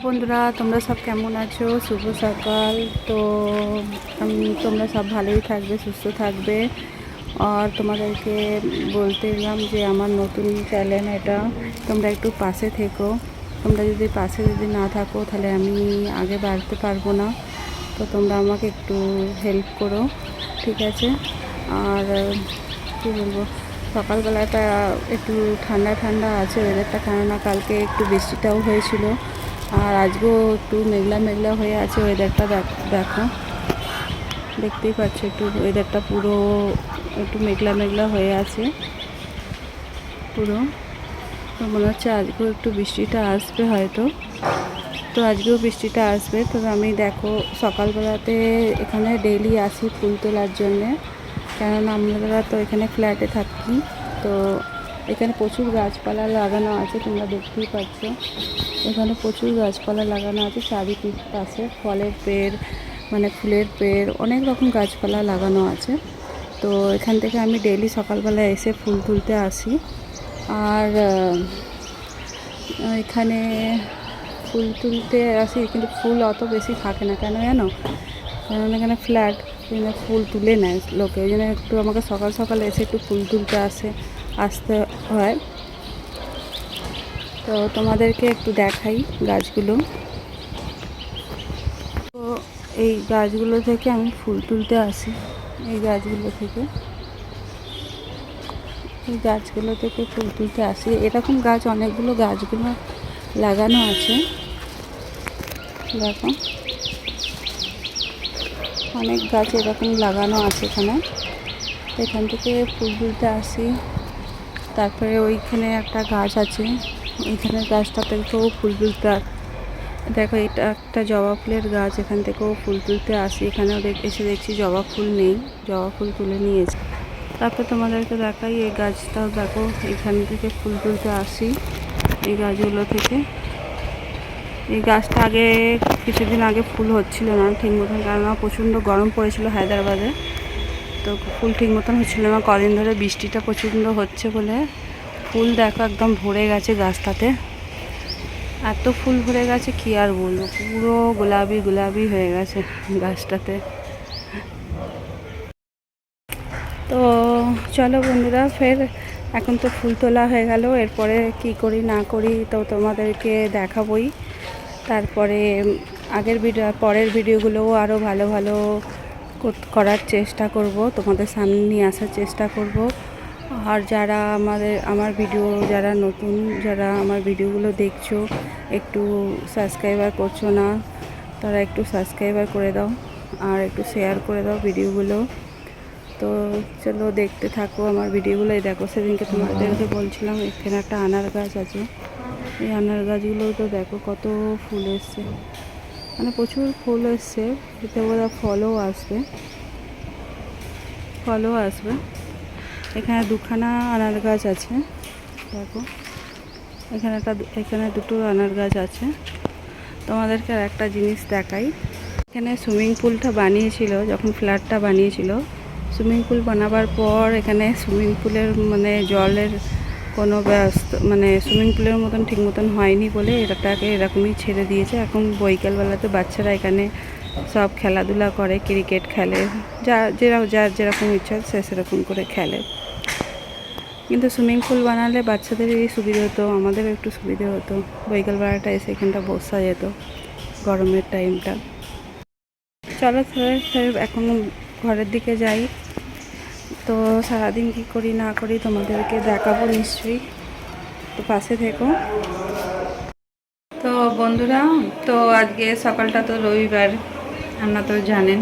বন্ধুরা তোমরা সব কেমন আছো? শুভ সকাল। তো তোমরা সব ভালোই থাকবে, সুস্থ থাকবে। আর তোমাদেরকে বলতে এলাম যে আমার নতুন চ্যানেল এটা, তোমরা একটু পাশে থেকো। তোমরা যদি পাশে না থাকো তাহলে আমি আগে বাড়তে পারবো না। তো তোমরা আমাকে একটু হেল্প করো, ঠিক আছে? আর কী বলবো, সকালবেলাটা একটু ঠান্ডা ঠান্ডা আছে ওয়েদারটা, কেননা কালকে একটু বৃষ্টিটাও হয়েছিল। আর আজকেও একটু মেঘলা মেঘলা হয়ে আছে ওয়েদারটা। দেখো, দেখতেই পাচ্ছ একটু ওয়েদারটা পুরো একটু মেঘলা মেঘলা হয়ে আছে পুরো। তো মনে হচ্ছে আজকেও একটু বৃষ্টিটা আসবে হয়তো। তো আজকেও বৃষ্টিটা আসবে। তো আমি দেখো সকালবেলাতে এখানে ডেইলি আসি ফুল তোলার জন্যে, কেননা আমরা তো এখানে ফ্ল্যাটে থাকি। তো এখানে প্রচুর গাছপালা লাগানো আছে, তোমরা দেখতেই পাচ্ছ। এখানে প্রচুর গাছপালা লাগানো আছে চারিদিক পাশে, ফলের পেড় মানে ফুলের পেড়, অনেক রকম গাছপালা লাগানো আছে। তো এখান থেকে আমি ডেইলি সকালবেলা এসে ফুল তুলতে আসি। আর এখানে ফুল তুলতে আসি, কিন্তু ফুল অত বেশি থাকে না, কেন জানো? কারণ এখানে ফ্ল্যাট, ফুল তুলে নেয় লোকে, ওই জন্য একটু আমাকে সকাল সকাল এসে একটু ফুল তুলতে আসতে হয়। তো তোমাদেরকে একটু দেখাই গাছগুলো। তো এই গাছগুলো থেকে আমি ফুল তুলতে আসি, এই গাছগুলো থেকে ফুল তুলতে আসি। এরকম গাছ অনেকগুলো গাছগুলো লাগানো আছে, দেখো অনেক গাছ এরকম লাগানো আছে এখানে। এখান থেকে ফুল তুলতে আসি। তারপরে ওইখানে একটা গাছ আছে, ওইখানের গাছটা থেকেও ফুল তুলতে দেখো এটা একটা জবা ফুলের গাছ, এখান থেকেও ফুল তুলতে আসি। এখানেও এসে দেখছি জবা ফুল নেই, জবা ফুল তুলে নিয়েছি। তারপর তোমাদেরকে দেখাই এই গাছটাও, দেখো এখান থেকে ফুল তুলতে আসি এই গাছগুলো থেকে। এই গাছটা আগে কিছুদিন আগে ফুল হচ্ছিল না ঠিক মতন, কেননা প্রচণ্ড গরম পড়েছিল হায়দ্রাবাদে। তো ফুল ঠিক মতন হচ্ছিল না, কদিন ধরে বৃষ্টিটা প্রচণ্ড হচ্ছে বলে ফুল দেখো একদম ভরে গেছে গাছটাতে। এত ফুল ভরে গেছে কি আর বলবো, পুরো গোলাপি গোলাপি হয়ে গেছে গাছটাতে। তো চলো বন্ধুরা, ফের এখন তো ফুল তোলা হয়ে গেল, এরপরে কি করি না করি তো তোমাদেরকে দেখাবই। তারপরে আগের ভিডিও পরের ভিডিওগুলোও আরও ভালো ভালো করার চেষ্টা করব, তোমাদের সামনে নিয়ে আসার চেষ্টা করব। আর যারা আমার ভিডিও যারা নতুন, যারা আমার ভিডিওগুলো দেখছো একটু সাবস্ক্রাইবার করছো না, তারা একটু সাবস্ক্রাইবার করে দাও আর একটু শেয়ার করে দাও ভিডিওগুলো। তো চলো দেখতে থাকো আমার ভিডিওগুলো। এই দেখো সেদিনকে তোমাদেরকে বলছিলাম এখানে একটা আনার গাছ আছে, এই আনার গাছগুলোও তো দেখো কত ফুল এসছে, মানে প্রচুর ফুল এসছে। এতে বোধহয় ফলও আসবে। এখানে দুখানা আনার গাছ আছে, দেখো এখানে দুটো আনার গাছ আছে। তোমাদেরকে আর একটা জিনিস দেখাই, এখানে সুইমিং পুলটা বানিয়েছিল যখন ফ্ল্যাটটা বানিয়েছিল। সুইমিং পুল বানাবার পর এখানে সুইমিং পুলের মানে জলের কোনো মানে সুইমিং পুলের মতন ঠিক মতন হয়নি বলে এটাকে এরকমই ছেড়ে দিয়েছে। এখন বৈকালবেলাতে বাচ্চারা এখানে সব খেলাধুলা করে, ক্রিকেট খেলে, যার যেরকম ইচ্ছা সে সেরকম করে খেলে। কিন্তু সুইমিং পুল বানালে বাচ্চাদেরই সুবিধে হতো, আমাদেরও একটু সুবিধে হতো, বৈকালবেলাটা এসে এখানটা বসা যেত গরমের টাইমটা। চলো এখন ঘরের দিকে যাই। তো সারাদিন কী করি না করি তোমাদেরকে দেখাবো নিশ্চয়ই, তো পাশে থেকো। তো বন্ধুরা, তো আজকে সকালটা তো রবিবার, আপনারা তো জানেন।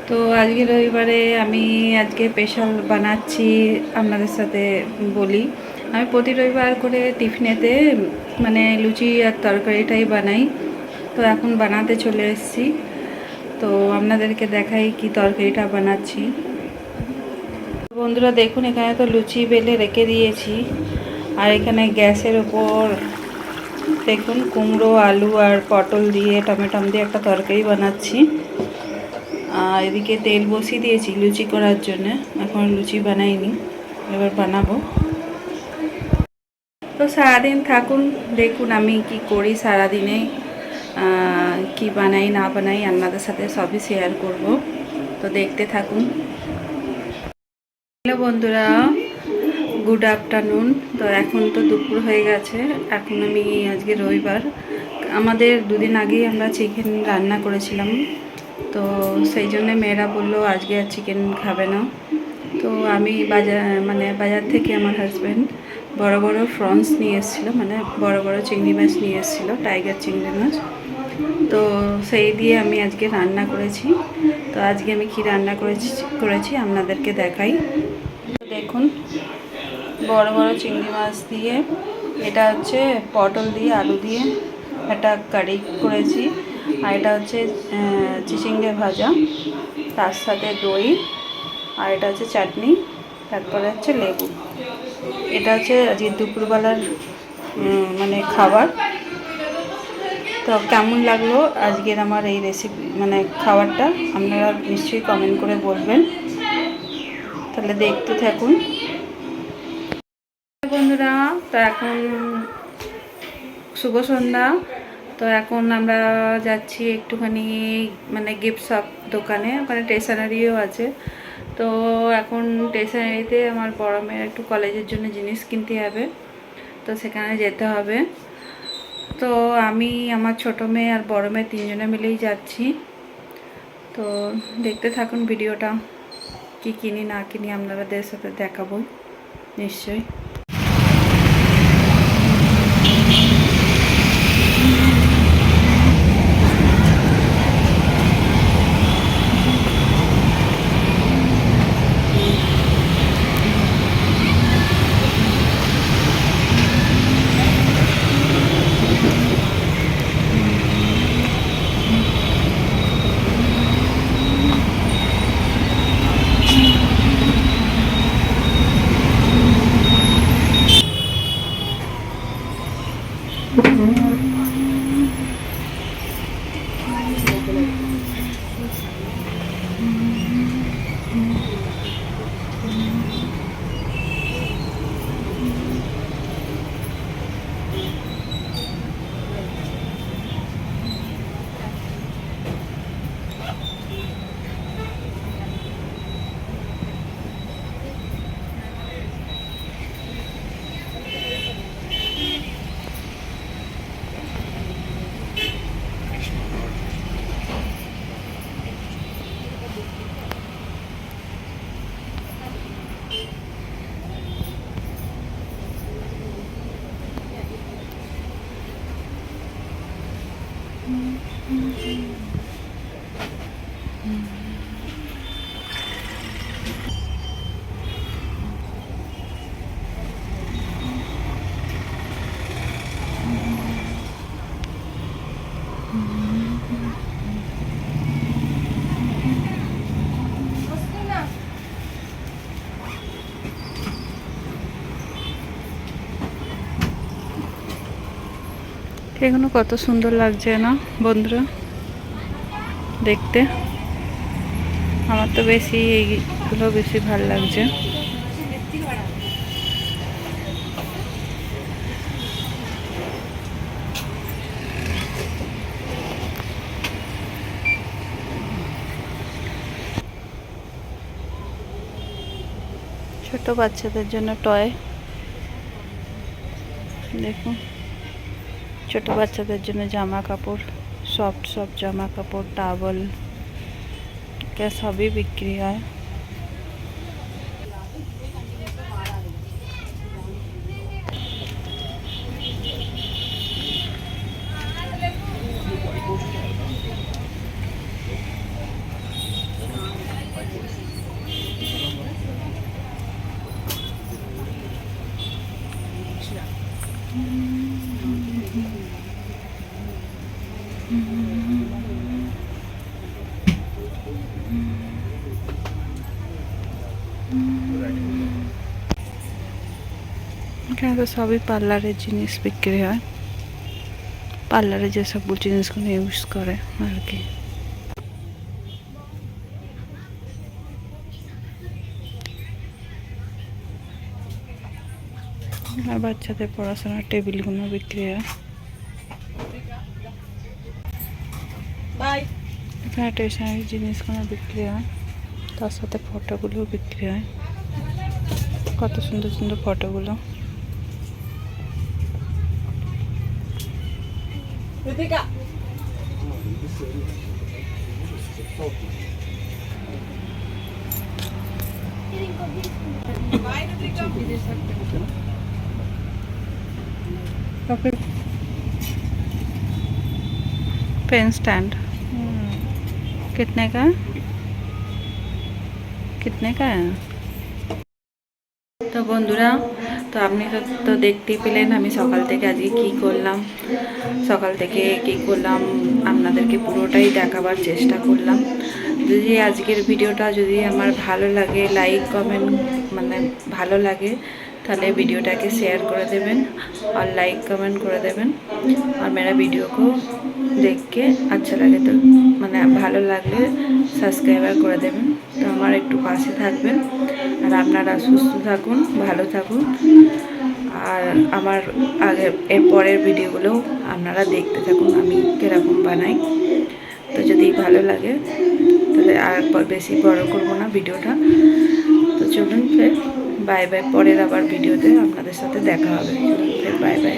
তো আজকে রবিবারে আমি আজকে স্পেশাল বানাচ্ছি, আপনাদের সাথে বলি। আমি প্রতি রবিবার করে টিফিনেতে মানে লুচি আর তরকারিটাই বানাই। তো এখন বানাতে চলে এসেছি, তো আপনাদেরকে দেখাই কি তরকারিটা বানাচ্ছি। বন্ধুরা দেখুন, এখানে তো লুচি বেলে রেখে দিয়েছি, আর এখানে গ্যাসের ওপর দেখুন কুমড়ো, আলু আর পটল দিয়ে টমেটো দিয়ে একটা তরকারি বানাচ্ছি। আর এদিকে তেল বসিয়ে দিয়েছি লুচি করার জন্য, এখন লুচি বানাইনি, এবার বানাবো। তো সারাদিন থাকুন, দেখুন আমি কি করি সারাদিনে। কি বানাই না বানাই আপনাদের সাথে সবই শেয়ার করব, তো দেখতে থাকুন। হ্যালো বন্ধুরা, গুড আফটারনুন। তো এখন তো দুপুর হয়ে গেছে। এখন আমি আজকে রবিবার, আমাদের দুদিন আগেই আমরা চিকেন রান্না করেছিলাম, তো সেই জন্য মেয়েরা বললো আজকে আর চিকেন খাবে না। তো আমি বাজার থেকে আমার হাজব্যান্ড বড় বড় ফ্রন্স নিয়ে এসেছিলো, মানে বড় বড় চিংড়ি মাছ নিয়ে এসেছিলো, টাইগার চিংড়ি মাছ। তো সেই দিয়ে আমি আজকে রান্না করেছি। তো আজকে আমি কি রান্না করেছি আপনাদেরকে দেখাই। দেখুন, বড় বড় চিংড়ি মাছ দিয়ে, এটা হচ্ছে পটল দিয়ে আলু দিয়ে একটা কারি করেছি, আর এটা হচ্ছে চিচিঙ্গে ভাজা, তার সাথে দই, আর এটা হচ্ছে চাটনি, তারপরে হচ্ছে লেবু। এটা হচ্ছে আজকে দুপুরবেলার মানে খাবার। তো কেমন লাগলো আজকের আমার এই রেসিপি, মানে খাবারটা, আপনারা নিশ্চয়ই কমেন্ট করে বলবেন। তাহলে দেখতে থাকুন বন্ধুরা। তো এখন শুভ সন্ধ্যা। তো এখন আমরা যাচ্ছি একটুখানি মানে গিফট শপ দোকানে, ওখানে স্টেশনারিও আছে। তো এখন স্টেশনারিতে আমার বড় মেয়ের একটু কলেজের জন্য জিনিস কিনতে হবে, তো সেখানে যেতে হবে। তো আমি, আমার ছোট মেয়ে আর বড় মেয়ে তিনজনে মিলেই যাচ্ছি। তো দেখতে থাকুন ভিডিওটা, কি কিনি না কিনি আপনাদের সাথে দেখাবো নিশ্চয়ই। এগুলো কত সুন্দর লাগছে না বন্ধুরা দেখতে? আমার তো বেশি এইগুলো বেশি ভালো লাগছে। ছোট বাচ্চাদের জন্য টয়, দেখুন ছোট বাচ্চাদের জন্য জামা কাপড়, সফট জামা কাপড়, টাওয়াল, সবই বিক্রি হয়। এখানে তো সবই পার্লারের জিনিস বিক্রি হয়, পার্লারে যেসব জিনিসগুলো ইউজ করে আর কি। আর বাচ্চাদের পড়াশোনার টেবিলগুলো বিক্রি হয়। এখানে স্টেশনারি জিনিসগুলো বিক্রি হয়, তার সাথে ফটোগুলোও বিক্রি হয়। কত সুন্দর সুন্দর ফটোগুলো। पेन स्टैंड कितने का है? कितने का है? তো বন্ধুরা, তো আপনি তো দেখতেই পেলেন আমি সকাল থেকে আজকে কি করলাম। সকাল থেকে কি করলাম আপনাদেরকে পুরোটাই দেখাবার চেষ্টা করলাম। যদি আজকের ভিডিওটা যদি আমার ভালো লাগে, লাইক কমেন্ট মানে ভালো লাগে, তাহলে ভিডিयोটাকে शेयर कर देवें और लाइक कमेंट कर देवें। और मेरा वीडियो को देख के अच्छा लगे तो মানে ভালো লাগলে সাবস্ক্রাইবার করে দেবেন। তো আমার একটু পাশে থাকবেন। আর আপনারা সুস্থ থাকুন, ভালো থাকুন। আর আমার আগের এর পরের ভিডিওগুলো আপনারা দেখতে থাকুন আমি কীরকম বানাই। তো যদি ভালো লাগে তাহলে আর বেশি বড় করব না ভিডিওটা। তো চলুন ফের বাই বাই, পরের আবার ভিডিওতে আপনাদের সাথে দেখা হবে। চলুন ফের বাই বাই।